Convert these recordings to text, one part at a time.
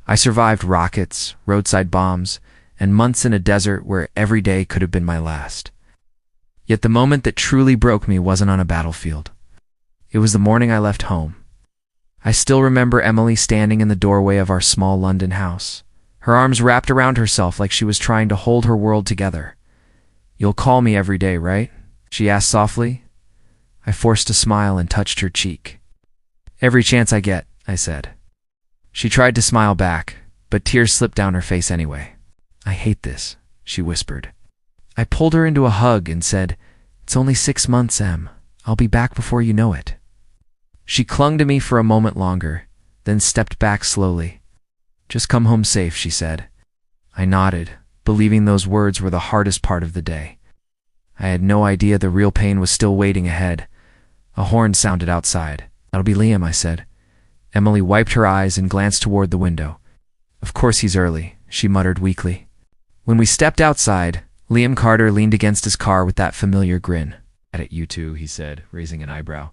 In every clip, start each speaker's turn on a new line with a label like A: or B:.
A: I survived rockets, roadside bombs, and months in a desert where every day could have been my last. Yet the moment that truly broke me wasn't on a battlefield. It was the morning I left home. I still remember Emily standing in the doorway of our small London house, her arms wrapped around herself like she was trying to hold her world together. "You'll call me every day, right?" she asked softly. I forced a smile and touched her cheek. "Every chance I get," I said. She tried to smile back, but tears slipped down her face anyway. "I hate this," she whispered. I pulled her into a hug and said, "It's only 6 months, Em. I'll be back before you know it." She clung to me for a moment longer, then stepped back slowly. "Just come home safe," she said. I nodded, believing those words were the hardest part of the day. I had no idea the real pain was still waiting ahead. A horn sounded outside. "That'll be Liam," I said. Emily wiped her eyes and glanced toward the window. "Of course he's early," she muttered weakly. When we stepped outside, Liam Carter leaned against his car with that familiar grin. "At you two," he said, raising an eyebrow.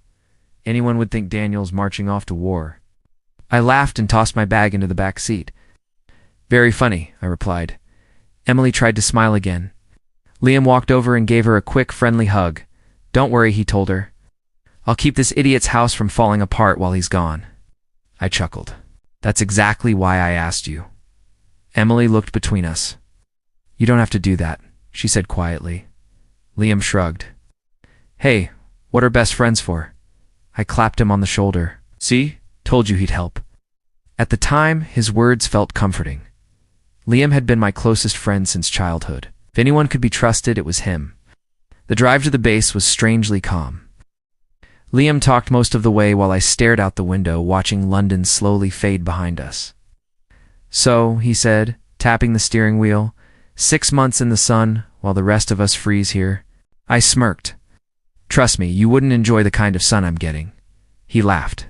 A: "Anyone would think Daniel's marching off to war." I laughed and tossed my bag into the back seat. "Very funny," I replied. Emily tried to smile again. Liam walked over and gave her a quick, friendly hug. "Don't worry," he told her. "I'll keep this idiot's house from falling apart while he's gone." I chuckled. "That's exactly why I asked you." Emily looked between us. "You don't have to do that," she said quietly. Liam shrugged. "Hey, what are best friends for?" I clapped him on the shoulder. "See? Told you he'd help." At the time, his words felt comforting. Liam had been my closest friend since childhood. If anyone could be trusted, it was him. The drive to the base was strangely calm. Liam talked most of the way while I stared out the window, watching London slowly fade behind us. "So," he said, tapping the steering wheel, 6 months in the sun while the rest of us freeze here." I smirked. "Trust me, you wouldn't enjoy the kind of sun I'm getting." He laughed.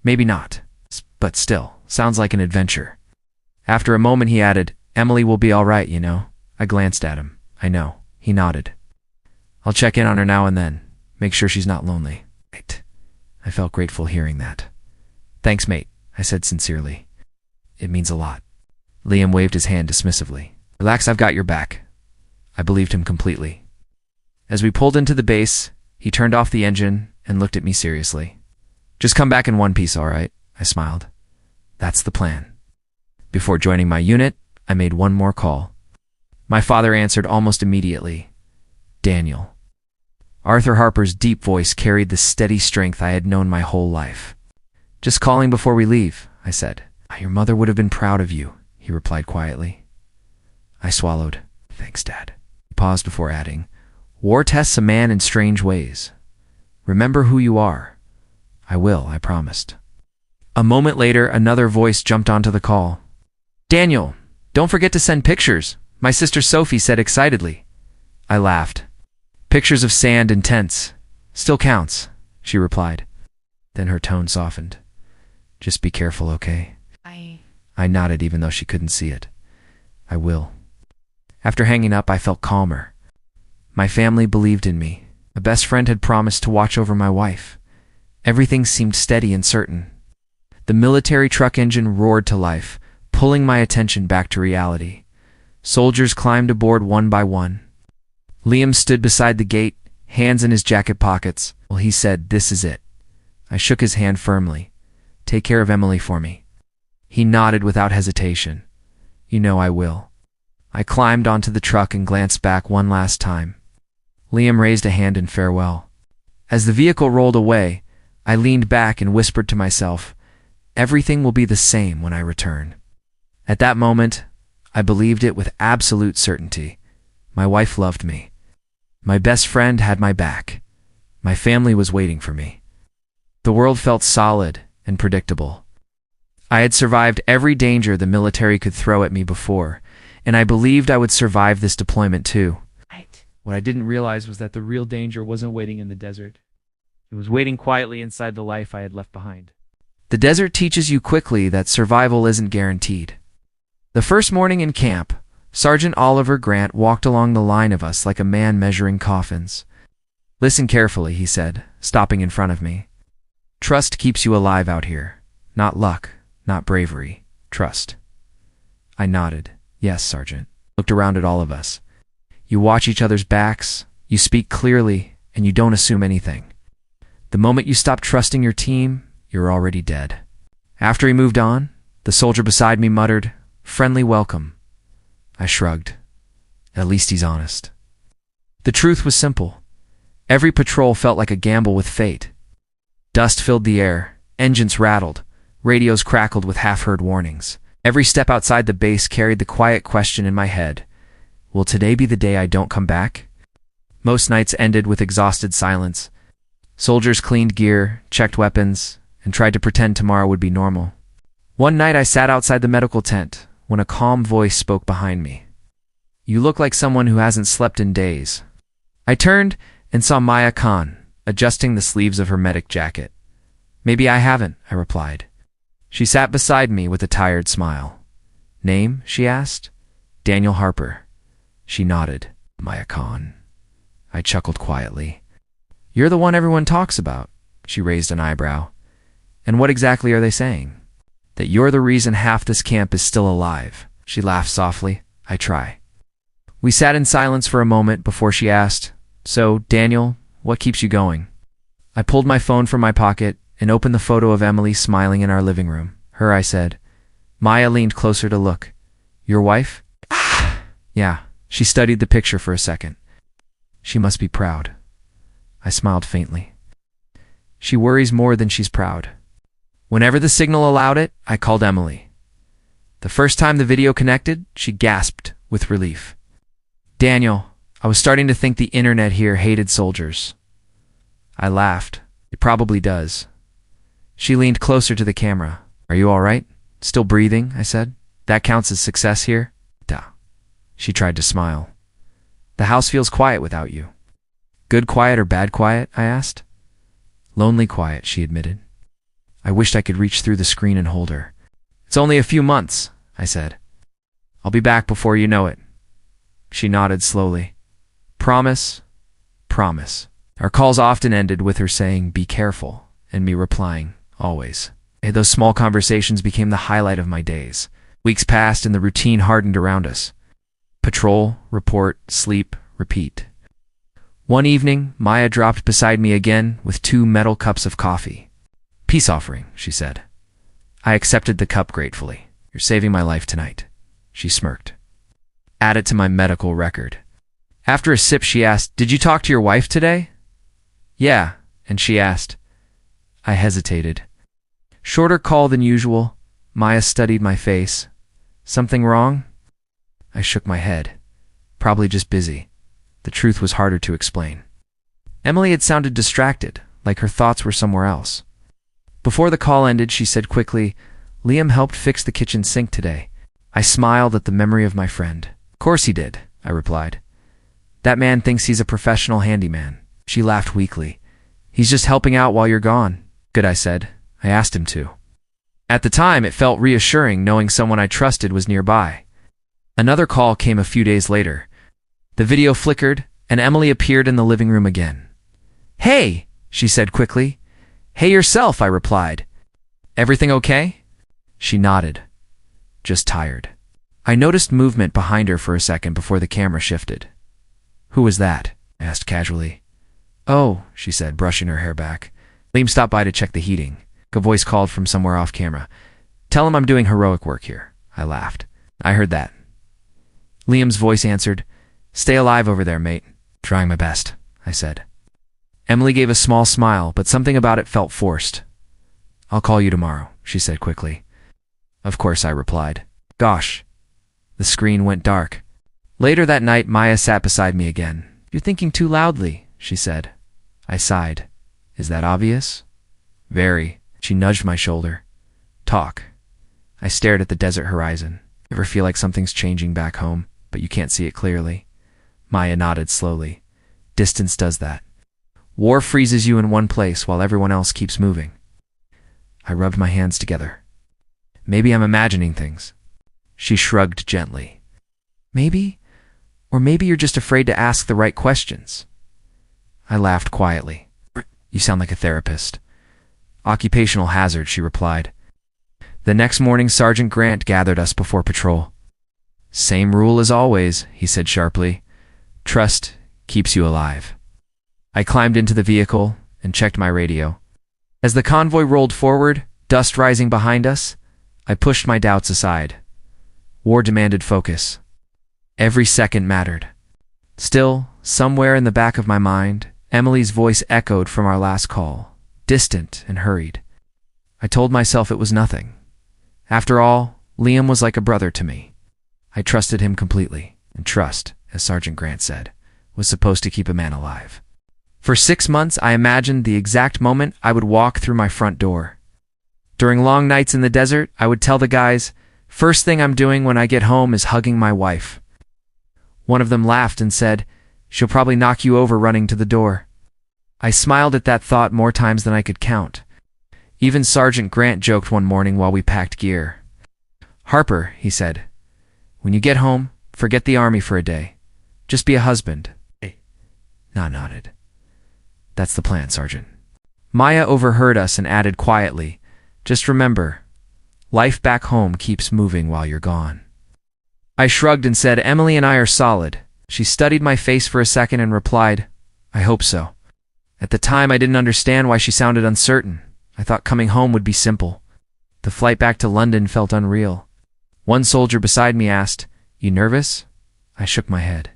A: "Maybe not, but still, sounds like an adventure." After a moment he added, "Emily will be all right, you know." I glanced at him. "I know." He nodded. "I'll check in on her now and then. Make sure she's not lonely." Right. I felt grateful hearing that. "Thanks, mate," I said sincerely. "It means a lot." Liam waved his hand dismissively. "Relax, I've got your back." I believed him completely. As we pulled into the base, he turned off the engine and looked at me seriously. "Just come back in one piece, all right?" I smiled. "That's the plan." Before joining my unit, I made one more call. My father answered almost immediately. "Daniel." Arthur Harper's deep voice carried the steady strength I had known my whole life. "Just calling before we leave," I said. "Your mother would have been proud of you," he replied quietly. I swallowed. "Thanks, Dad." He paused before adding, "War tests a man in strange ways. Remember who you are." "I will," I promised. A moment later, another voice jumped onto the call. "Daniel, don't forget to send pictures," my sister Sophie said excitedly. I laughed. "Pictures of sand and tents. Still counts," she replied. Then her tone softened. "Just be careful, okay?" I nodded even though she couldn't see it. "I will." After hanging up, I felt calmer. My family believed in me. A best friend had promised to watch over my wife. Everything seemed steady and certain. The military truck engine roared to life, pulling my attention back to reality. Soldiers climbed aboard one by one. Liam stood beside the gate, hands in his jacket pockets. Well, he said, "This is it." I shook his hand firmly. "Take care of Emily for me." He nodded without hesitation. "You know I will." I climbed onto the truck and glanced back one last time. Liam raised a hand in farewell. As the vehicle rolled away, I leaned back and whispered to myself, "Everything will be the same when I return." At that moment, I believed it with absolute certainty. My wife loved me. My best friend had my back. My family was waiting for me. The world felt solid and predictable. I had survived every danger the military could throw at me before, and I believed I would survive this deployment too. What I didn't realize was that the real danger wasn't waiting in the desert. It was waiting quietly inside the life I had left behind. The desert teaches you quickly that survival isn't guaranteed. The first morning in camp, Sergeant Oliver Grant walked along the line of us like a man measuring coffins. "Listen carefully," he said, stopping in front of me. "Trust keeps you alive out here. Not luck, not bravery. Trust." I nodded. Yes, Sergeant. Looked around at all of us. You watch each other's backs, you speak clearly, and you don't assume anything. The moment you stop trusting your team, you're already dead. After he moved on, the soldier beside me muttered, "Friendly welcome." I shrugged. At least he's honest. The truth was simple. Every patrol felt like a gamble with fate. Dust filled the air, engines rattled, radios crackled with half-heard warnings. Every step outside the base carried the quiet question in my head, will today be the day I don't come back? Most nights ended with exhausted silence. Soldiers cleaned gear, checked weapons, and tried to pretend tomorrow would be normal. One night I sat outside the medical tent when a calm voice spoke behind me. "You look like someone who hasn't slept in days." I turned and saw Maya Khan, adjusting the sleeves of her medic jacket. "Maybe I haven't," I replied. She sat beside me with a tired smile. "Name?" she asked. "Daniel Harper." She nodded. "Maya Khan." I chuckled quietly. "You're the one everyone talks about." She raised an eyebrow. "And what exactly are they saying?" "That you're the reason half this camp is still alive." She laughed softly. "I try." We sat in silence for a moment before she asked, "So, Daniel, what keeps you going?" I pulled my phone from my pocket and opened the photo of Emily smiling in our living room. "Her," I said. Maya leaned closer to look. "Your wife?" "Yeah." She studied the picture for a second. "She must be proud." I smiled faintly. "She worries more than she's proud." Whenever the signal allowed it, I called Emily. The first time the video connected, she gasped with relief. "Daniel, I was starting to think the internet here hated soldiers." I laughed. "It probably does." She leaned closer to the camera. "Are you all right? Still breathing?" I said. "That counts as success here?" "Duh." She tried to smile. "The house feels quiet without you." "Good quiet or bad quiet?" I asked. "Lonely quiet," she admitted. I wished I could reach through the screen and hold her. "It's only a few months," I said. "I'll be back before you know it." She nodded slowly. "Promise?" "Promise." Our calls often ended with her saying, "Be careful," and me replying, "Always." Those small conversations became the highlight of my days. Weeks passed and the routine hardened around us. Patrol, report, sleep, repeat. One evening, Maya dropped beside me again with 2 metal cups of coffee. "Peace offering," she said. I accepted the cup gratefully. "You're saving my life tonight." She smirked. "Add it to my medical record." After a sip, she asked, "Did you talk to your wife today?" "Yeah," and she asked. I hesitated. Shorter call than usual. Maya studied my face. "Something wrong?" I shook my head. "Probably just busy." The truth was harder to explain. Emily had sounded distracted, like her thoughts were somewhere else. Before the call ended, she said quickly, "Liam helped fix the kitchen sink today." I smiled at the memory of my friend. "Of course he did," I replied. "That man thinks he's a professional handyman." She laughed weakly. "He's just helping out while you're gone." "Good," I said. I asked him to. At the time, it felt reassuring knowing someone I trusted was nearby. Another call came a few days later. The video flickered, and Emily appeared in the living room again. "Hey," she said quickly. "Hey yourself," I replied. "Everything okay?" She nodded. "Just tired." I noticed movement behind her for a second before the camera shifted. "Who was that?" I asked casually. "Oh," she said, brushing her hair back. "Liam stopped by to check the heating." A voice called from somewhere off camera. "Tell him I'm doing heroic work here." I laughed. "I heard that." Liam's voice answered, "Stay alive over there, mate." "Trying my best," I said. Emily gave a small smile, but something about it felt forced. "I'll call you tomorrow," she said quickly. "Of course," I replied. "Gosh." The screen went dark. Later that night, Maya sat beside me again. "You're thinking too loudly," she said. I sighed. "Is that obvious?" "Very." She nudged my shoulder. "Talk." I stared at the desert horizon. Ever feel like something's changing back home, but you can't see it clearly? Maya nodded slowly. Distance does that. War freezes you in one place while everyone else keeps moving. I rubbed my hands together. "Maybe I'm imagining things." She shrugged gently. "Maybe? Or maybe you're just afraid to ask the right questions." I laughed quietly. "You sound like a therapist." "Occupational hazard," she replied. The next morning, Sergeant Grant gathered us before patrol. Same rule as always, he said sharply. Trust keeps you alive. I climbed into the vehicle and checked my radio. As the convoy rolled forward, dust rising behind us, I pushed my doubts aside. War demanded focus. Every second mattered. Still, somewhere in the back of my mind, Emily's voice echoed from our last call, distant and hurried. I told myself it was nothing. After all, Liam was like a brother to me. I trusted him completely, and trust, as Sergeant Grant said, was supposed to keep a man alive. For 6 months, I imagined the exact moment I would walk through my front door. During long nights in the desert, I would tell the guys, first thing I'm doing when I get home is hugging my wife. One of them laughed and said, she'll probably knock you over running to the door. I smiled at that thought more times than I could count. Even Sergeant Grant joked one morning while we packed gear. Harper, he said, when you get home, forget the army for a day. Just be a husband. I nodded. That's the plan, Sergeant. Maya overheard us and added quietly, just remember, life back home keeps moving while you're gone. I shrugged and said, Emily and I are solid. She studied my face for a second and replied, I hope so. At the time, I didn't understand why she sounded uncertain. I thought coming home would be simple. The flight back to London felt unreal. One soldier beside me asked, you nervous? I shook my head.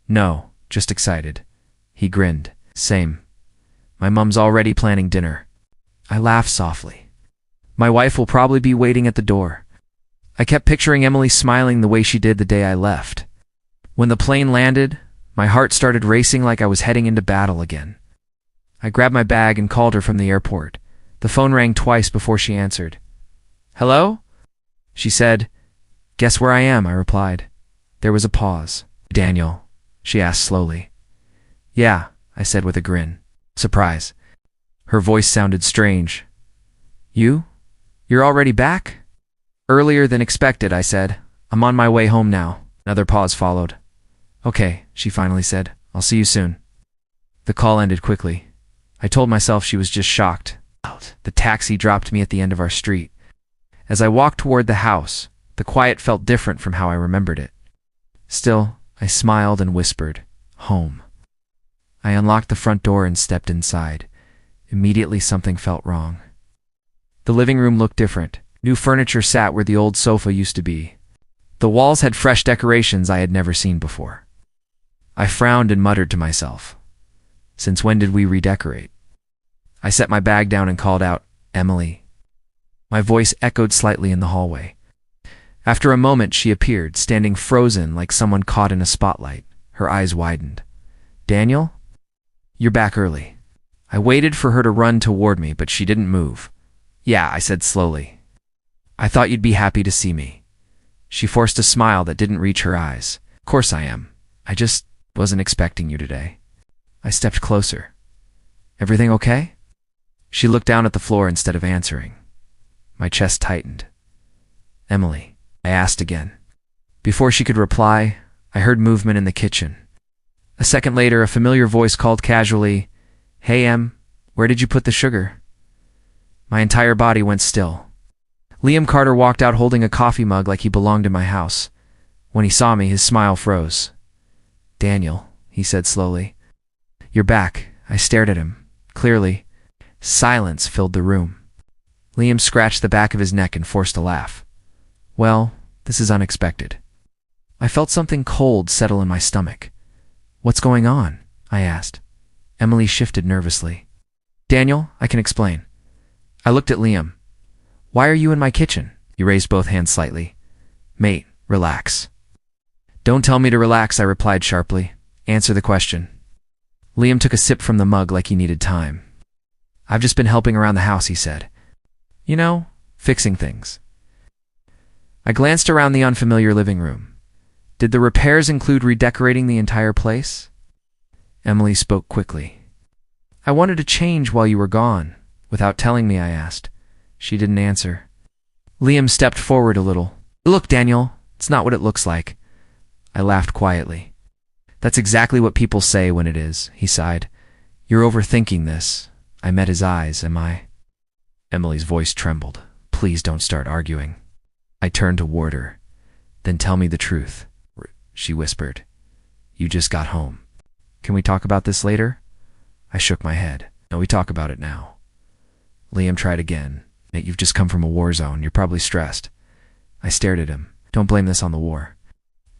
A: No, just excited. He grinned. Same. My mom's already planning dinner. I laughed softly. My wife will probably be waiting at the door. I kept picturing Emily smiling the way she did the day I left. When the plane landed, my heart started racing like I was heading into battle again. I grabbed my bag and called her from the airport. The phone rang twice before she answered. Hello? She said, guess where I am, I replied. There was a pause. Daniel, she asked slowly. Yeah, I said with a grin. Surprise. Her voice sounded strange. You? You're already back? Earlier than expected, I said. I'm on my way home now. Another pause followed. Okay, she finally said. I'll see you soon. The call ended quickly. I told myself she was just shocked. The taxi dropped me at the end of our street. As I walked toward the house, the quiet felt different from how I remembered it. Still, I smiled and whispered, home. I unlocked the front door and stepped inside. Immediately something felt wrong. The living room looked different. New furniture sat where the old sofa used to be. The walls had fresh decorations I had never seen before. I frowned and muttered to myself. Since when did we redecorate? I set my bag down and called out, Emily. My voice echoed slightly in the hallway. After a moment, she appeared, standing frozen like someone caught in a spotlight. Her eyes widened. Daniel? You're back early. I waited for her to run toward me, but she didn't move. Yeah, I said slowly. I thought you'd be happy to see me. She forced a smile that didn't reach her eyes. Of course I am. I just wasn't expecting you today. I stepped closer. Everything okay? She looked down at the floor instead of answering. My chest tightened. Emily, I asked again. Before she could reply, I heard movement in the kitchen. A second later, a familiar voice called casually, Hey, Em, where did you put the sugar? My entire body went still. Liam Carter walked out holding a coffee mug like he belonged in my house. When he saw me, his smile froze. Daniel, he said slowly. You're back. I stared at him. Clearly, silence filled the room. Liam scratched the back of his neck and forced a laugh. Well, this is unexpected. I felt something cold settle in my stomach. What's going on? I asked. Emily shifted nervously. Daniel, I can explain. I looked at Liam. Why are you in my kitchen? He raised both hands slightly. Mate, relax. Don't tell me to relax, I replied sharply. Answer the question. Liam took a sip from the mug like he needed time. I've just been helping around the house, he said. You know, fixing things. I glanced around the unfamiliar living room. Did the repairs include redecorating the entire place? Emily spoke quickly. I wanted to change while you were gone. Without telling me, I asked. She didn't answer. Liam stepped forward a little. Look, Daniel, it's not what it looks like. I laughed quietly. That's exactly what people say when it is, he sighed. You're overthinking this. I met his eyes, am I? Emily's voice trembled. Please don't start arguing. I turned toward her. Then tell me the truth, she whispered. You just got home. Can we talk about this later? I shook my head. No, we talk about it now. Liam tried again. Mate, you've just come from a war zone. You're probably stressed. I stared at him. Don't blame this on the war.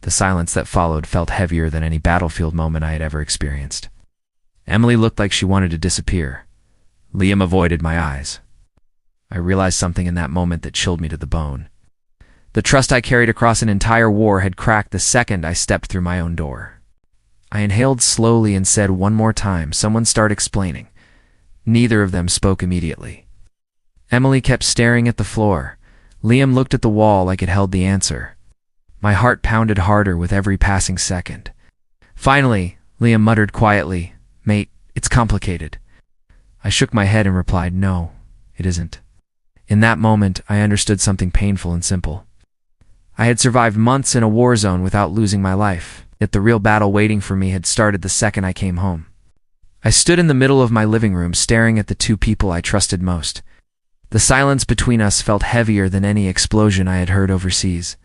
A: The silence that followed felt heavier than any battlefield moment I had ever experienced. Emily looked like she wanted to disappear. Liam avoided my eyes. I realized something in that moment that chilled me to the bone. The trust I carried across an entire war had cracked the second I stepped through my own door. I inhaled slowly and said one more time, "Someone start explaining." Neither of them spoke immediately. Emily kept staring at the floor. Liam looked at the wall like it held the answer. My heart pounded harder with every passing second. Finally, Liam muttered quietly, "Mate, it's complicated." I shook my head and replied, "No, it isn't." In that moment, I understood something painful and simple. I had survived months in a war zone without losing my life, yet the real battle waiting for me had started the second I came home. I stood in the middle of my living room staring at the two people I trusted most. The silence between us felt heavier than any explosion I had heard overseas.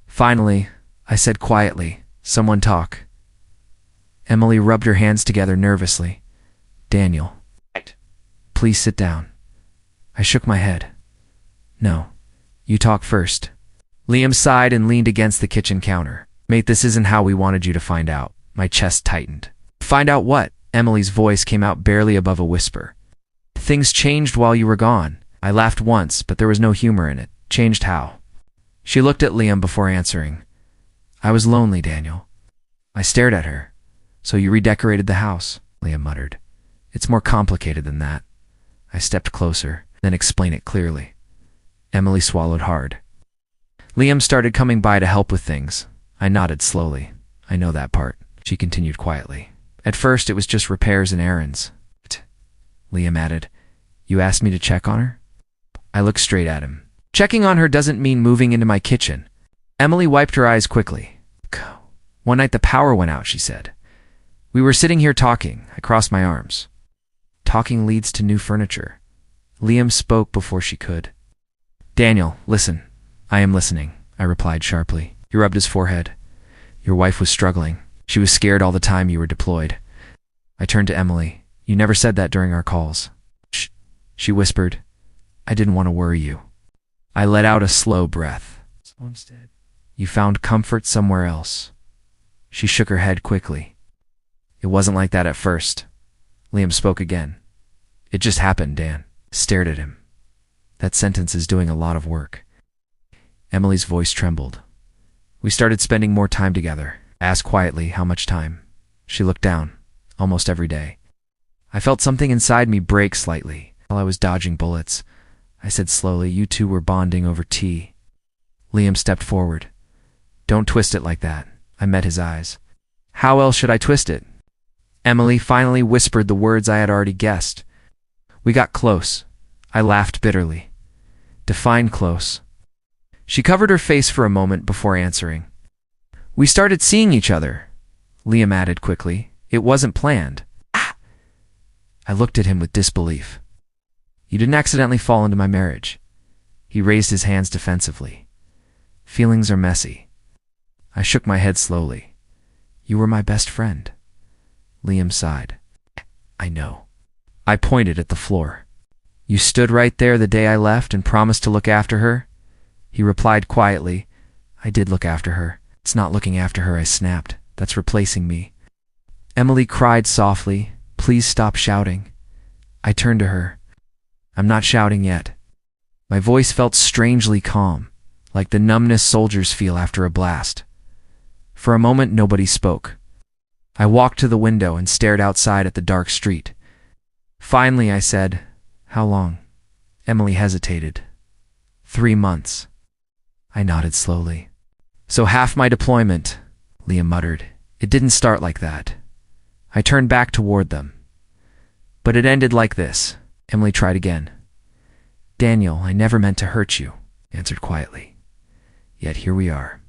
A: Finally, I said quietly, "Someone talk." Emily rubbed her hands together nervously. "Daniel, please sit down." I shook my head. "No, you talk first." Liam sighed and leaned against the kitchen counter. "Mate, this isn't how we wanted you to find out." My chest tightened. "Find out what?" Emily's voice came out barely above a whisper. "Things changed while you were gone." I laughed once, but there was no humor in it. "Changed how?" She looked at Liam before answering. "I was lonely, Daniel." I stared at her. "So you redecorated the house," Liam muttered. "It's more complicated than that." I stepped closer, then explained it clearly. Emily swallowed hard. "Liam started coming by to help with things." I nodded slowly. "I know that part," she continued quietly. "At first, it was just repairs and errands." Liam added, "You asked me to check on her?" I looked straight at him. "Checking on her doesn't mean moving into my kitchen." Emily wiped her eyes quickly. "One night the power went out," she said. "We were sitting here talking." I crossed my arms. "Talking leads to new furniture." Liam spoke before she could. "Daniel, listen." "I am listening," I replied sharply. He rubbed his forehead. "Your wife was struggling. She was scared all the time you were deployed." I turned to Emily. "You never said that during our calls." "Shh," she whispered. "I didn't want to worry you." I let out a slow breath. "Someone's dead." "You found comfort somewhere else." She shook her head quickly. "It wasn't like that at first." Liam spoke again. "It just happened," Dan stared at him. "That sentence is doing a lot of work." Emily's voice trembled. "We started spending more time together." I asked quietly, "How much time?" She looked down. "Almost every day." I felt something inside me break slightly. While I was dodging bullets, I said slowly, "You two were bonding over tea." Liam stepped forward. "Don't twist it like that." I met his eyes. "How else should I twist it?" Emily finally whispered the words I had already guessed. "We got close." I laughed bitterly. "Define close." She covered her face for a moment before answering. "We started seeing each other," Liam added quickly. "It wasn't planned." I looked at him with disbelief. "You didn't accidentally fall into my marriage." He raised his hands defensively. "Feelings are messy." I shook my head slowly. "You were my best friend." Liam sighed. "I know." I pointed at the floor. "You stood right there the day I left and promised to look after her?" He replied quietly, "I did look after her." "It's not looking after her," I snapped. "That's replacing me." Emily cried softly. "Please stop shouting." I turned to her. "I'm not shouting yet." My voice felt strangely calm, like the numbness soldiers feel after a blast. For a moment, nobody spoke. I walked to the window and stared outside at the dark street. Finally, I said, "How long?" Emily hesitated. 3 months. I nodded slowly. "So half my deployment," Liam muttered. "It didn't start like that." I turned back toward them. "But it ended like this." Emily tried again. "Daniel, I never meant to hurt you," answered quietly. "Yet here we are."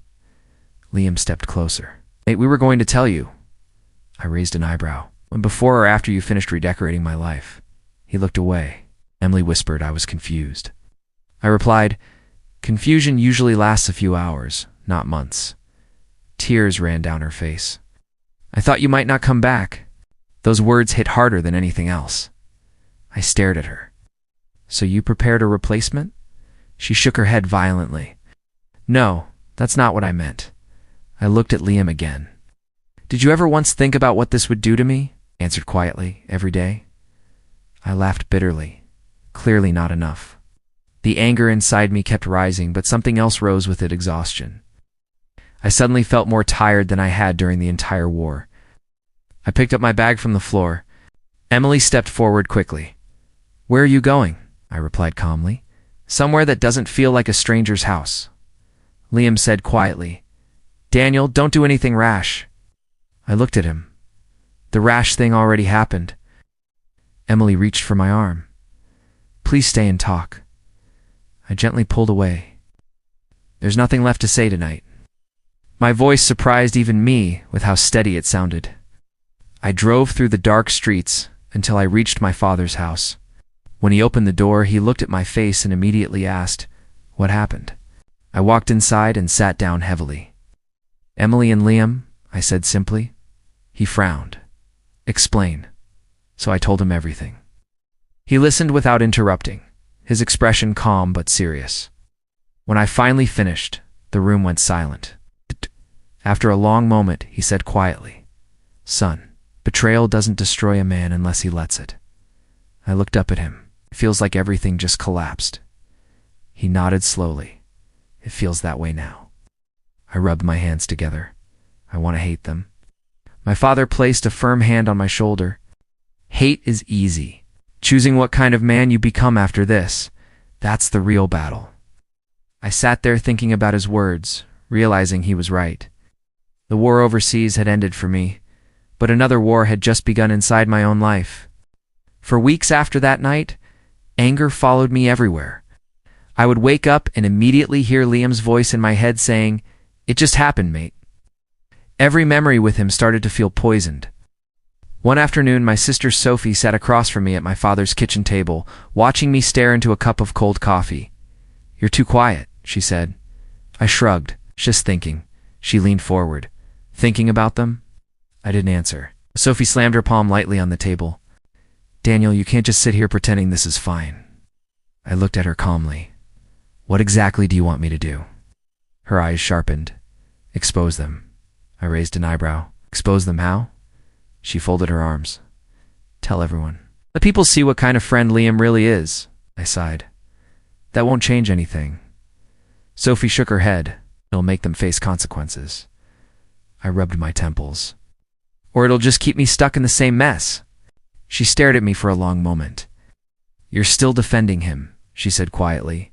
A: Liam stepped closer. "Mate, we were going to tell you." I raised an eyebrow. "When before or after you finished redecorating my life?" He looked away. Emily whispered I was confused. I replied, "Confusion usually lasts a few hours, not months. Tears ran down her face. "I thought you might not come back." Those words hit harder than anything else. I stared at her. "So you prepared a replacement?" She shook her head violently. "No, that's not what I meant." I looked at Liam again. "Did you ever once think about what this would do to me?" He answered quietly, "Every day." I laughed bitterly. Clearly not enough. The anger inside me kept rising, but something else rose with it: exhaustion. I suddenly felt more tired than I had during the entire war. I picked up my bag from the floor. Emily stepped forward quickly. "Where are you going?" I replied calmly. "Somewhere that doesn't feel like a stranger's house." Liam said quietly, "Daniel, don't do anything rash." I looked at him. The rash thing already happened. Emily reached for my arm. "Please stay and talk." I gently pulled away. "There's nothing left to say tonight." My voice surprised even me with how steady it sounded. I drove through the dark streets until I reached my father's house. When he opened the door, he looked at my face and immediately asked, "What happened?" I walked inside and sat down heavily. "Emily and Liam," I said simply. He frowned. "Explain." So I told him everything. He listened without interrupting, his expression calm but serious. When I finally finished, the room went silent. After a long moment, he said quietly, "Son, betrayal doesn't destroy a man unless he lets it." I looked up at him. It feels like everything just collapsed. He nodded slowly. "It feels that way now." I rubbed my hands together. I want to hate them. My father placed a firm hand on my shoulder. "Hate is easy. Choosing what kind of man you become after this, that's the real battle." I sat there thinking about his words, realizing he was right. The war overseas had ended for me, but another war had just begun inside my own life. For weeks after that night, anger followed me everywhere. I would wake up and immediately hear Liam's voice in my head saying, "It just happened, mate." Every memory with him started to feel poisoned. One afternoon, my sister Sophie sat across from me at my father's kitchen table, watching me stare into a cup of cold coffee. "You're too quiet," she said. I shrugged, just thinking. She leaned forward. "Thinking about them?" I didn't answer. Sophie slammed her palm lightly on the table. "Daniel, you can't just sit here pretending this is fine." I looked at her calmly. "What exactly do you want me to do?" Her eyes sharpened. "Expose them." I raised an eyebrow. "Expose them how?" She folded her arms. "Tell everyone. Let people see what kind of friend Liam really is." I sighed. "That won't change anything." Sophie shook her head. "It'll make them face consequences." I rubbed my temples. "Or it'll just keep me stuck in the same mess." She stared at me for a long moment. "You're still defending him," she said quietly.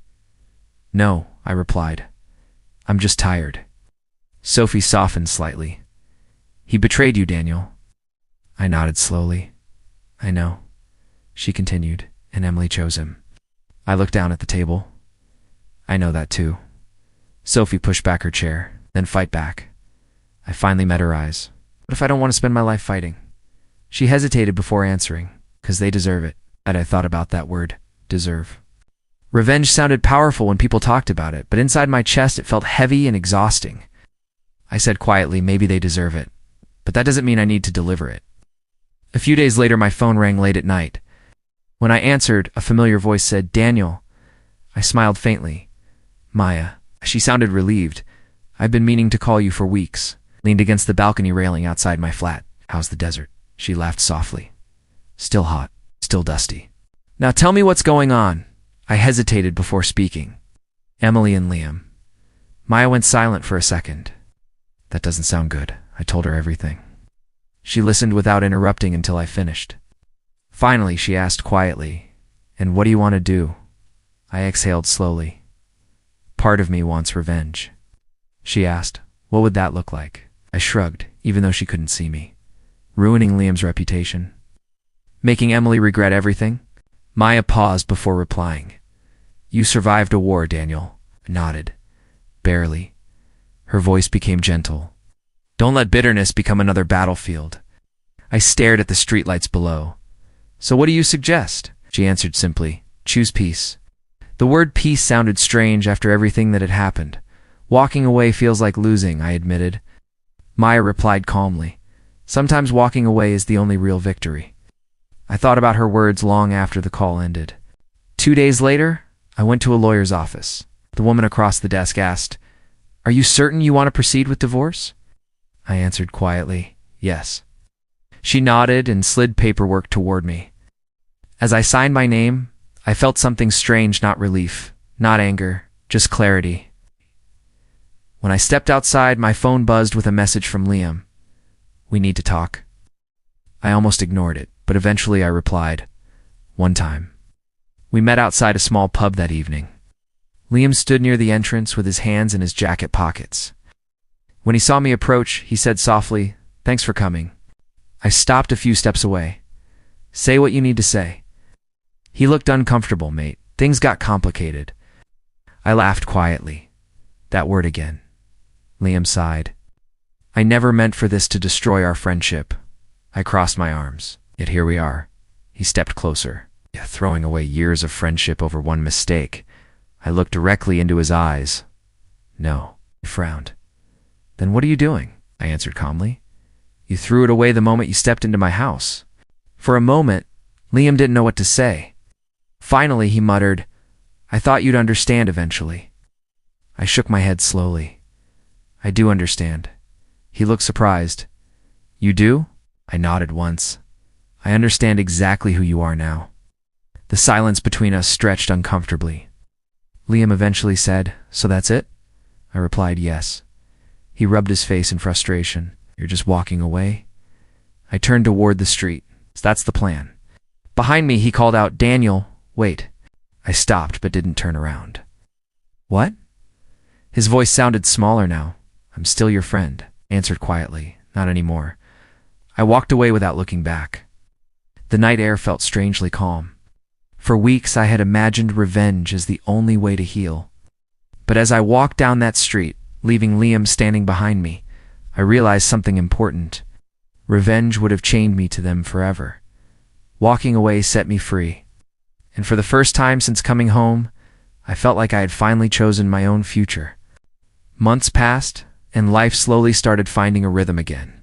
A: "No," I replied. "I'm just tired." Sophie softened slightly. "He betrayed you, Daniel." I nodded slowly. "I know," she continued, "and Emily chose him." I looked down at the table. "I know that too." Sophie pushed back her chair, then fight back. I finally met her eyes. "What if I don't want to spend my life fighting?" She hesitated before answering. "'Cause they deserve it." And I thought about that word, deserve. Revenge sounded powerful when people talked about it, but inside my chest it felt heavy and exhausting. I said quietly, "Maybe they deserve it, but that doesn't mean I need to deliver it." A few days later, my phone rang late at night. When I answered, a familiar voice said, "Daniel." I smiled faintly. "Maya." She sounded relieved. "I've been meaning to call you for weeks." Leaned against the balcony railing outside my flat. "How's the desert?" She laughed softly. "Still hot, still dusty." "Now tell me what's going on." I hesitated before speaking. "Emily and Liam." Maya went silent for a second. "That doesn't sound good." I told her everything. She listened without interrupting until I finished. Finally, she asked quietly, "And what do you want to do?" I exhaled slowly. "Part of me wants revenge." She asked, "What would that look like?" I shrugged, even though she couldn't see me. "Ruining Liam's reputation. Making Emily regret everything?" Maya paused before replying. "You survived a war, Daniel." I nodded. "Barely." Her voice became gentle. "Don't let bitterness become another battlefield." I stared at the streetlights below. "So what do you suggest?" She answered simply, "Choose peace." The word peace sounded strange after everything that had happened. Walking away feels like losing, I admitted. Maya replied calmly. Sometimes walking away is the only real victory. I thought about her words long after the call ended. 2 days later, I went to a lawyer's office. The woman across the desk asked, "Are you certain you want to proceed with divorce?" I answered quietly, "Yes." She nodded and slid paperwork toward me. As I signed my name, I felt something strange, not relief, not anger, just clarity. When I stepped outside, my phone buzzed with a message from Liam. "We need to talk." I almost ignored it, but eventually I replied, "One time." We met outside a small pub that evening. Liam stood near the entrance with his hands in his jacket pockets. When he saw me approach, he said softly, "Thanks for coming." I stopped a few steps away. "Say what you need to say." He looked uncomfortable, mate. Things got complicated. I laughed quietly. That word again. Liam sighed. "I never meant for this to destroy our friendship." I crossed my arms. Yet here we are. He stepped closer. Throwing away years of friendship over one mistake. I looked directly into his eyes. "No." He frowned. "Then what are you doing?" I answered calmly. "You threw it away the moment you stepped into my house." For a moment, Liam didn't know what to say. Finally, he muttered, "I thought you'd understand eventually." I shook my head slowly. "I do understand." He looked surprised. "You do?" I nodded once. "I understand exactly who you are now." The silence between us stretched uncomfortably. Liam eventually said, "So that's it?" I replied, "Yes." He rubbed his face in frustration. "You're just walking away?" I turned toward the street. "That's the plan." Behind me, he called out, "Daniel, wait." I stopped but didn't turn around. "What?" His voice sounded smaller now. "I'm still your friend," I answered quietly. "Not anymore." I walked away without looking back. The night air felt strangely calm. For weeks I had imagined revenge as the only way to heal. But as I walked down that street, leaving Liam standing behind me, I realized something important. Revenge would have chained me to them forever. Walking away set me free. And for the first time since coming home, I felt like I had finally chosen my own future. Months passed, and life slowly started finding a rhythm again.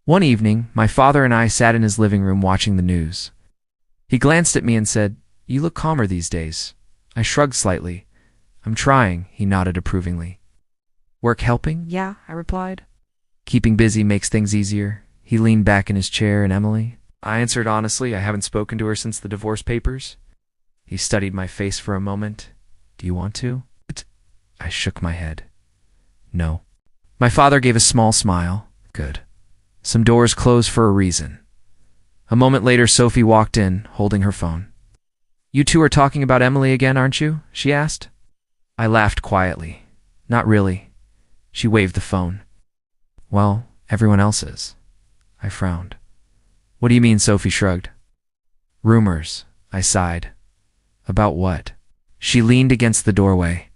A: One evening, my father and I sat in his living room watching the news. He glanced at me and said, "You look calmer these days." I shrugged slightly. "I'm trying," he nodded approvingly. "Work helping?" "Yeah," I replied. "Keeping busy makes things easier." He leaned back in his chair. "And Emily?" I answered honestly. "I haven't spoken to her since the divorce papers." He studied my face for a moment. "Do you want to?" I shook my head. "No." My father gave a small smile. "Good. Some doors close for a reason." A moment later, Sophie walked in, holding her phone. "You two are talking about Emily again, aren't you?" she asked. I laughed quietly. "Not really." She waved the phone. "Well, everyone else is." I frowned. "What do you mean?" Sophie shrugged. "Rumors," I sighed. "About what?" She leaned against the doorway.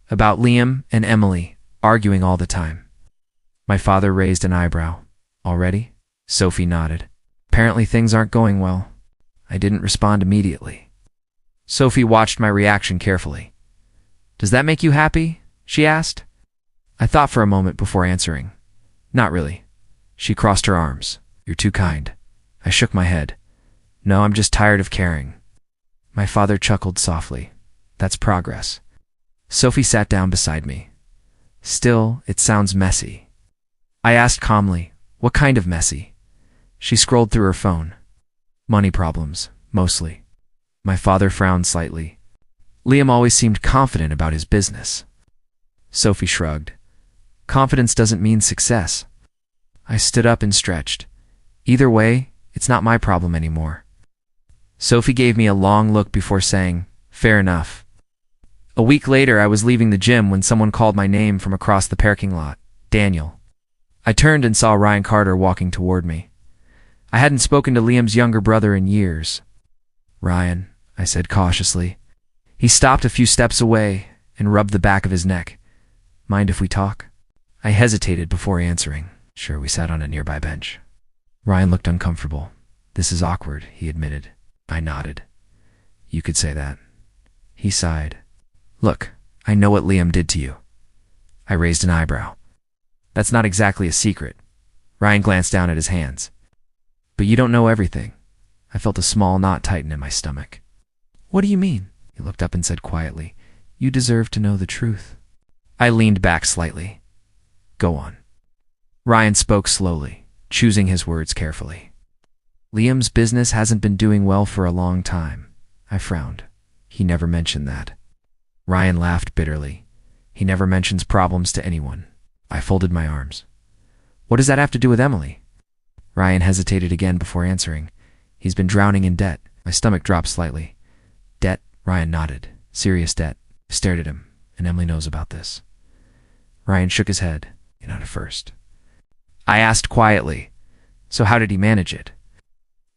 A: "About Liam and Emily, arguing all the time." My father raised an eyebrow. "Already?" Sophie nodded. "Apparently things aren't going well." I didn't respond immediately. Sophie watched my reaction carefully. "Does that make you happy?" she asked. I thought for a moment before answering. "Not really." She crossed her arms. "You're too kind." I shook my head. "No, I'm just tired of caring." My father chuckled softly. "That's progress." Sophie sat down beside me. "Still, it sounds messy." I asked calmly, "What kind of messy?" She scrolled through her phone. "Money problems, mostly." My father frowned slightly. "Liam always seemed confident about his business." Sophie shrugged. "Confidence doesn't mean success." I stood up and stretched. "Either way, it's not my problem anymore." Sophie gave me a long look before saying, "Fair enough." A week later, I was leaving the gym when someone called my name from across the parking lot. "Daniel." I turned and saw Ryan Carter walking toward me. I hadn't spoken to Liam's younger brother in years. "Ryan," I said cautiously. He stopped a few steps away and rubbed the back of his neck. "Mind if we talk?" I hesitated before answering. Sure. We sat on a nearby bench. Ryan looked uncomfortable. "This is awkward," he admitted. I nodded. "You could say that." He sighed. "Look, I know what Liam did to you. I raised an eyebrow. That's not exactly a secret. Ryan glanced down at his hands. But you don't know everything. I felt a small knot tighten in my stomach. What do you mean? He looked up and said quietly, You deserve to know the truth. I leaned back slightly. Go on. Ryan spoke slowly, choosing his words carefully. Liam's business hasn't been doing well for a long time. I frowned. He never mentioned that. Ryan laughed bitterly. He never mentions problems to anyone. I folded my arms. What does that have to do with Emily? Ryan hesitated again before answering. He's been drowning in debt. My stomach dropped slightly. Debt? Ryan nodded. Serious debt. I stared at him, and Emily knows about this. Ryan shook his head. You're not at first. I asked quietly, So how did he manage it?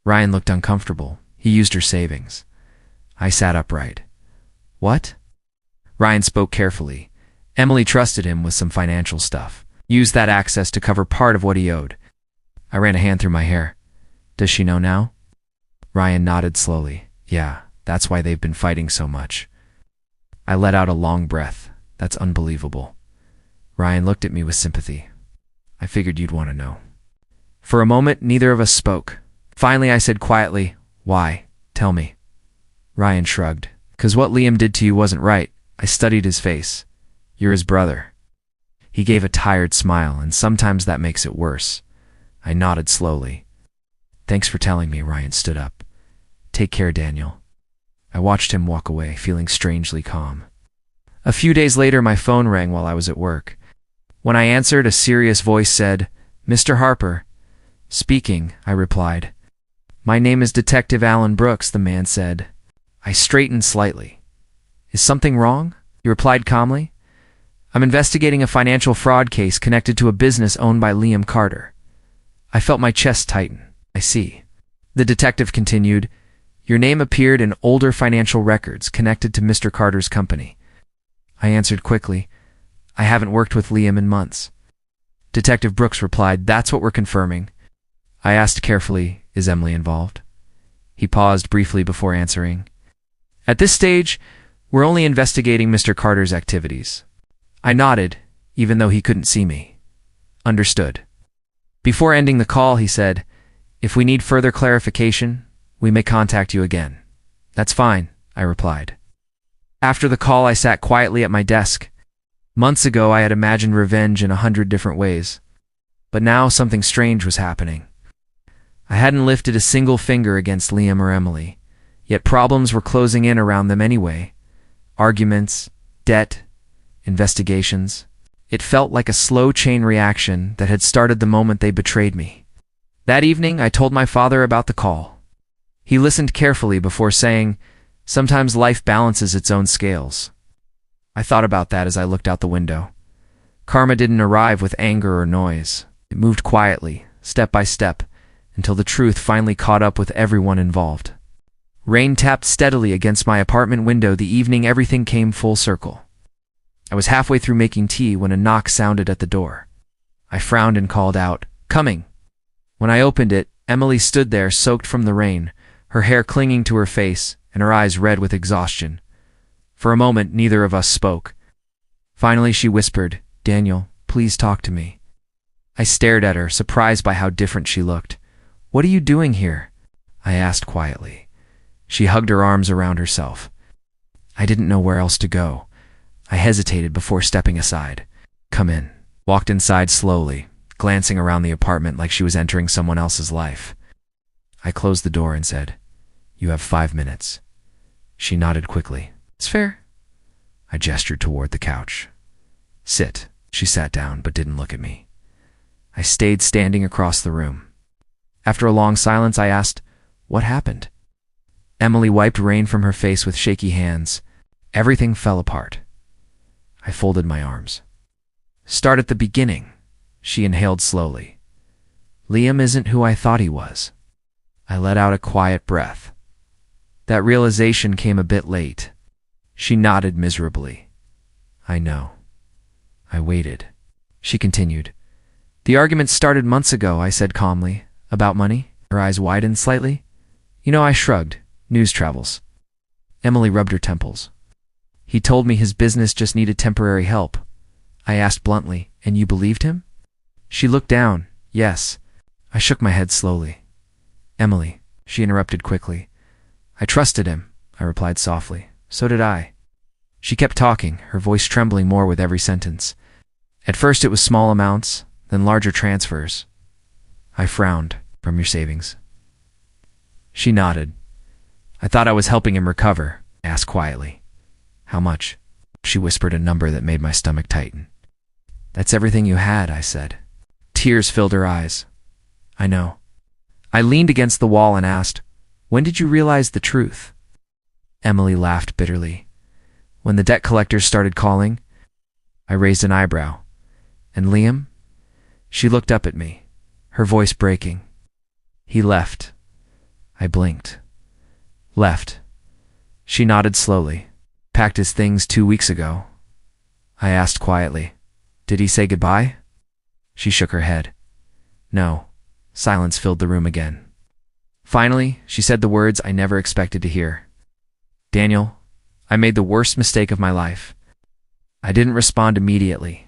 A: Ryan looked uncomfortable. He used her savings. I sat upright. What? Ryan spoke carefully. Emily trusted him with some financial stuff. Used that access to cover part of what he owed. I ran a hand through my hair. Does she know now? Ryan nodded slowly. Yeah, that's why they've been fighting so much. I let out a long breath. That's unbelievable. Ryan looked at me with sympathy. I figured you'd want to know. For a moment, neither of us spoke. Finally, I said quietly, Why? Tell me. Ryan shrugged. 'Cause what Liam did to you wasn't right. I studied his face. You're his brother. He gave a tired smile, and sometimes that makes it worse. I nodded slowly. Thanks for telling me, Ryan stood up. Take care, Daniel. I watched him walk away, feeling strangely calm. A few days later, my phone rang while I was at work. When I answered, a serious voice said, Mr. Harper. Speaking, I replied. My name is Detective Alan Brooks, the man said. I straightened slightly. Is something wrong? He replied calmly. I'm investigating a financial fraud case connected to a business owned by Liam Carter. I felt my chest tighten. I see. The detective continued, Your name appeared in older financial records connected to Mr. Carter's company. I answered quickly, I haven't worked with Liam in months. Detective Brooks replied, That's what we're confirming. I asked carefully, Is Emily involved? He paused briefly before answering. At this stage, we're only investigating Mr. Carter's activities. I nodded, even though he couldn't see me. Understood. Before ending the call, he said, If we need further clarification, we may contact you again. That's fine, I replied. After the call, I sat quietly at my desk. Months ago, I had imagined revenge in 100 different ways. But now something strange was happening. I hadn't lifted a single finger against Liam or Emily, yet problems were closing in around them anyway. Arguments, debt, investigations. It felt like a slow chain reaction that had started the moment they betrayed me. That evening, I told my father about the call. He listened carefully before saying, Sometimes life balances its own scales. I thought about that as I looked out the window. Karma didn't arrive with anger or noise. It moved quietly, step by step, until the truth finally caught up with everyone involved. Rain tapped steadily against my apartment window the evening everything came full circle. I was halfway through making tea when a knock sounded at the door. I frowned and called out, Coming! When I opened it, Emily stood there soaked from the rain, her hair clinging to her face and her eyes red with exhaustion. For a moment, neither of us spoke. Finally, she whispered, Daniel, please talk to me. I stared at her, surprised by how different she looked. What are you doing here? I asked quietly. She hugged her arms around herself. I didn't know where else to go. I hesitated before stepping aside. Come in. Walked inside slowly, glancing around the apartment like she was entering someone else's life. I closed the door and said, You have 5 minutes. She nodded quickly. It's fair. I gestured toward the couch. Sit. She sat down but didn't look at me. I stayed standing across the room. After a long silence, I asked, What happened? Emily wiped rain from her face with shaky hands. Everything fell apart. I folded my arms. Start at the beginning, she inhaled slowly. Liam isn't who I thought he was. I let out a quiet breath. That realization came a bit late. She nodded miserably. I know. I waited. She continued. The argument started months ago, I said calmly. About money? Her eyes widened slightly. I shrugged. News travels. Emily rubbed her temples. He told me his business just needed temporary help. I asked bluntly, and you believed him? She looked down. Yes. I shook my head slowly. Emily, she interrupted quickly. I trusted him, I replied softly. So did I. She kept talking, her voice trembling more with every sentence. At first it was small amounts, then larger transfers. I frowned. From your savings? She nodded. I thought I was helping him recover, I asked quietly. How much? She whispered a number that made my stomach tighten. That's everything you had, I said. Tears filled her eyes. I know. I leaned against the wall and asked, when did you realize the truth? Emily laughed bitterly. When the debt collectors started calling, I raised an eyebrow. And Liam? She looked up at me, her voice breaking. He left. I blinked. Left. She nodded slowly. Packed his things 2 weeks ago. I asked quietly, did he say goodbye? She shook her head. No. Silence filled the room again. Finally, she said the words I never expected to hear. Daniel, I made the worst mistake of my life. I didn't respond immediately.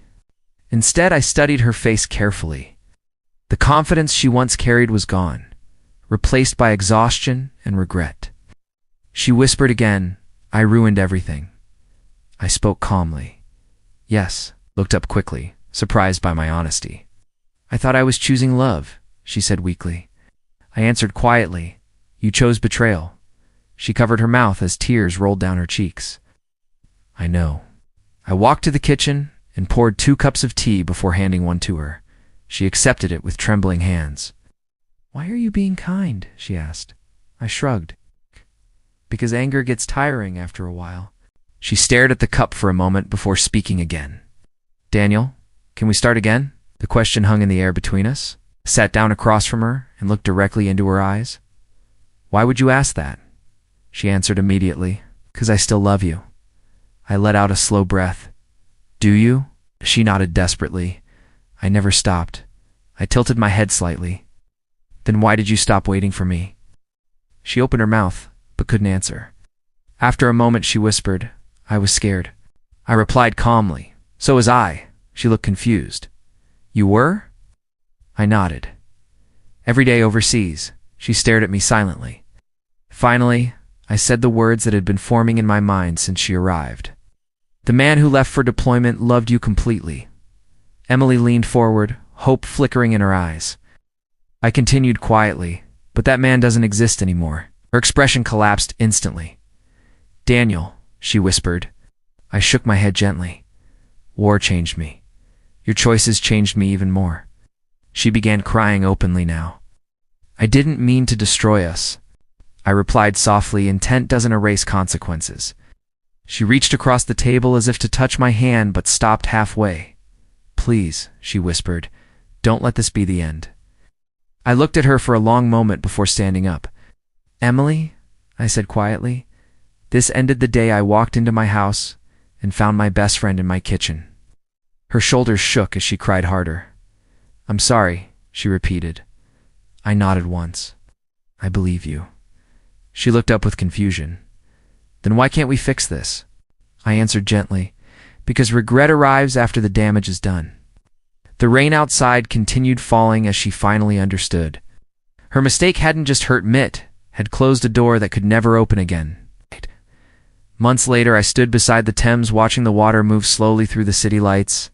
A: Instead, I studied her face carefully. The confidence she once carried was gone, replaced by exhaustion and regret. She whispered again, I ruined everything. I spoke calmly. Yes, looked up quickly, surprised by my honesty. I thought I was choosing love, she said weakly. I answered quietly, you chose betrayal. She covered her mouth as tears rolled down her cheeks. I know. I walked to the kitchen and poured 2 cups of tea before handing one to her. She accepted it with trembling hands. Why are you being kind? She asked. I shrugged. Because anger gets tiring after a while. She stared at the cup for a moment before speaking again. Daniel, can we start again? The question hung in the air between us. I sat down across from her and looked directly into her eyes. Why would you ask that? She answered immediately. Because I still love you. I let out a slow breath. Do you? She nodded desperately. I never stopped. I tilted my head slightly. Then why did you stop waiting for me? She opened her mouth, but couldn't answer. After a moment she whispered, I was scared. I replied calmly, so was I. She looked confused. You were? I nodded. Every day overseas, she stared at me silently. Finally, I said the words that had been forming in my mind since she arrived. The man who left for deployment loved you completely. Emily leaned forward, hope flickering in her eyes. I continued quietly, but that man doesn't exist anymore. Her expression collapsed instantly. Daniel, she whispered. I shook my head gently. War changed me. Your choices changed me even more. She began crying openly now. I didn't mean to destroy us. I replied softly, intent doesn't erase consequences. She reached across the table as if to touch my hand, but stopped halfway. Please, she whispered, don't let this be the end. I looked at her for a long moment before standing up. Emily, I said quietly, this ended the day I walked into my house and found my best friend in my kitchen. Her shoulders shook as she cried harder. I'm sorry, she repeated. I nodded once. I believe you. She looked up with confusion. Then why can't we fix this? I answered gently. Because regret arrives after the damage is done. The rain outside continued falling as she finally understood. Her mistake hadn't just hurt Mitt, had closed a door that could never open again. Months later, I stood beside the Thames watching the water move slowly through the city lights.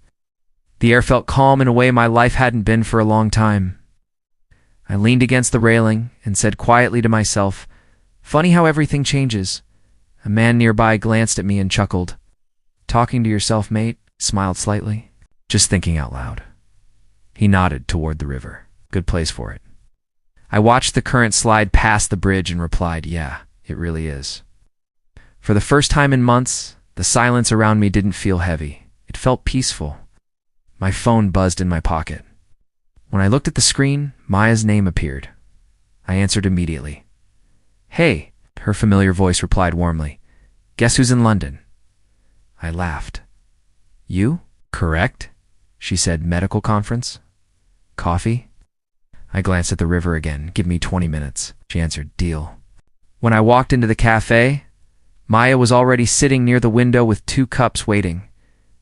A: The air felt calm in a way my life hadn't been for a long time. I leaned against the railing and said quietly to myself, funny how everything changes. A man nearby glanced at me and chuckled. Talking to yourself, mate? Smiled slightly. Just thinking out loud. He nodded toward the river. Good place for it. I watched the current slide past the bridge and replied, yeah, it really is. For the first time in months, the silence around me didn't feel heavy. It felt peaceful. My phone buzzed in my pocket. When I looked at the screen, Maya's name appeared. I answered immediately. Hey, her familiar voice replied warmly. Guess who's in London? I laughed. You? Correct? She said, medical conference? Coffee? I glanced at the river again. Give me 20 minutes. She answered, deal. When I walked into the cafe, Maya was already sitting near the window with 2 cups waiting.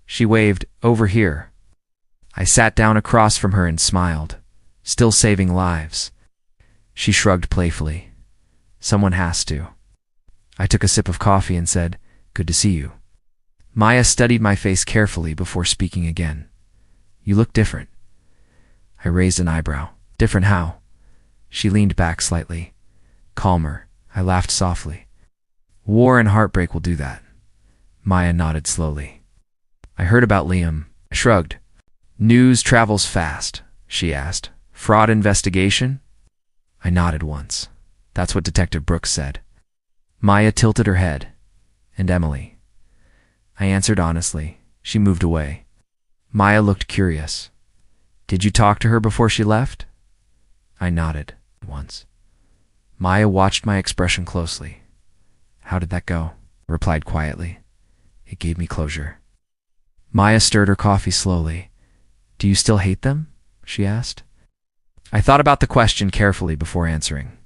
A: She waved, "Over here." I sat down across from her and smiled. "Still saving lives." She shrugged playfully. "Someone has to." I took a sip of coffee and said, "Good to see you." Maya studied my face carefully before speaking again. "You look different." I raised an eyebrow. "Different how?" She leaned back slightly. "Calmer." I laughed softly. "War and heartbreak will do that." Maya nodded slowly. "I heard about Liam." I shrugged. "News travels fast," she asked. "Fraud investigation?" I nodded once. "That's what Detective Brooks said." Maya tilted her head. "And Emily?" I answered honestly. She moved away. Maya looked curious. "Did you talk to her before she left?" I nodded once. Maya watched my expression closely. "How did that go?" I replied quietly. It gave me closure. Maya stirred her coffee slowly. "Do you still hate them?" she asked. I thought about the question carefully before answering.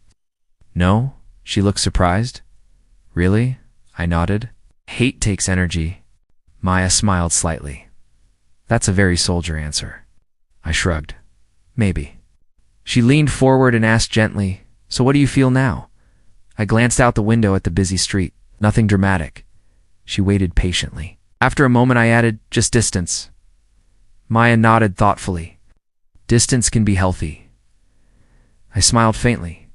A: "No?" She looked surprised. "Really?" I nodded. "Hate takes energy." Maya smiled slightly. "That's a very soldier answer." I shrugged. "Maybe." She leaned forward and asked gently, "So what do you feel now?" I glanced out the window at the busy street. Nothing dramatic. She waited patiently. After a moment I added, "Just distance." Maya nodded thoughtfully. "Distance can be healthy." I smiled faintly.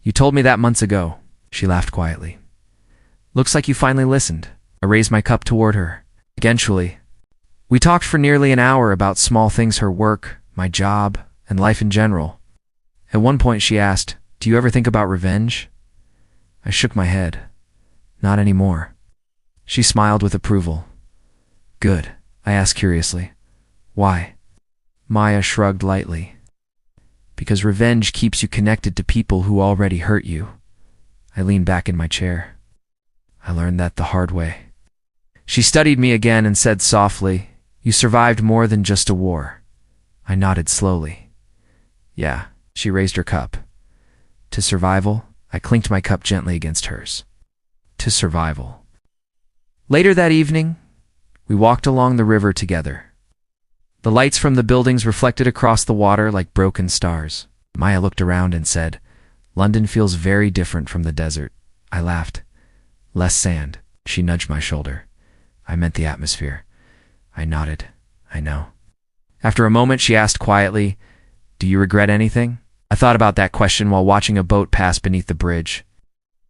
A: "You told me that months ago." She laughed quietly. "Looks like you finally listened." I raised my cup toward her. Eventually, we talked for nearly an hour about small things, her work, my job, and life in general. At one point she asked, "Do you ever think about revenge?" I shook my head. "Not anymore." She smiled with approval. "Good," I asked curiously. "Why?" Maya shrugged lightly. "Because revenge keeps you connected to people who already hurt you." I leaned back in my chair. "I learned that the hard way." She studied me again and said softly, "You survived more than just a war." I nodded slowly. "Yeah." She raised her cup. "To survival?" I clinked my cup gently against hers. "To survival." Later that evening, we walked along the river together. The lights from the buildings reflected across the water like broken stars. Maya looked around and said, "London feels very different from the desert." I laughed. "Less sand." She nudged my shoulder. I meant the atmosphere. I nodded. "I know." After a moment, she asked quietly, "Do you regret anything?" I thought about that question while watching a boat pass beneath the bridge.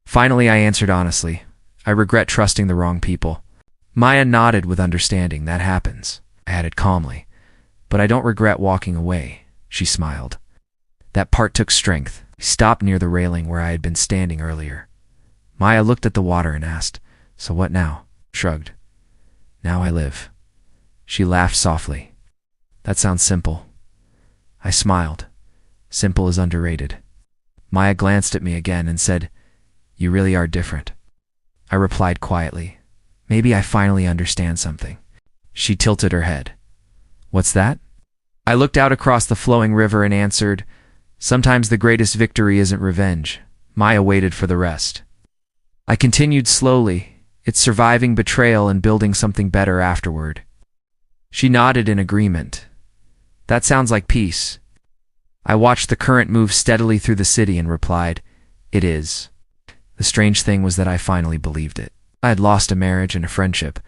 A: Finally, I answered honestly, "I regret trusting the wrong people." Maya nodded with understanding. "That happens," I added calmly. "But I don't regret walking away." She smiled. That part took strength. We stopped near the railing where I had been standing earlier. Maya looked at the water and asked, "So what now?" Shrugged. "Now I live." She laughed softly. "That sounds simple." I smiled. Simple is underrated. Maya glanced at me again and said, "You really are different." I replied quietly, "Maybe I finally understand something." She tilted her head. "What's that?" I looked out across the flowing river and answered, "Sometimes the greatest victory isn't revenge." Maya waited for the rest. I continued slowly, "It's surviving betrayal and building something better afterward." She nodded in agreement. "That sounds like peace." I watched the current move steadily through the city and replied, "It is." The strange thing was that I finally believed it. I had lost a marriage and a friendship,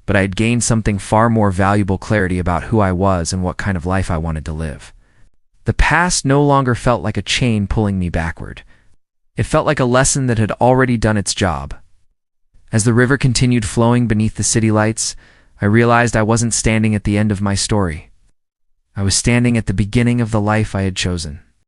A: but I had gained something far more valuable: clarity about who I was and what kind of life I wanted to live. The past no longer felt like a chain pulling me backward. It felt like a lesson that had already done its job. As the river continued flowing beneath the city lights, I realized I wasn't standing at the end of my story. I was standing at the beginning of the life I had chosen.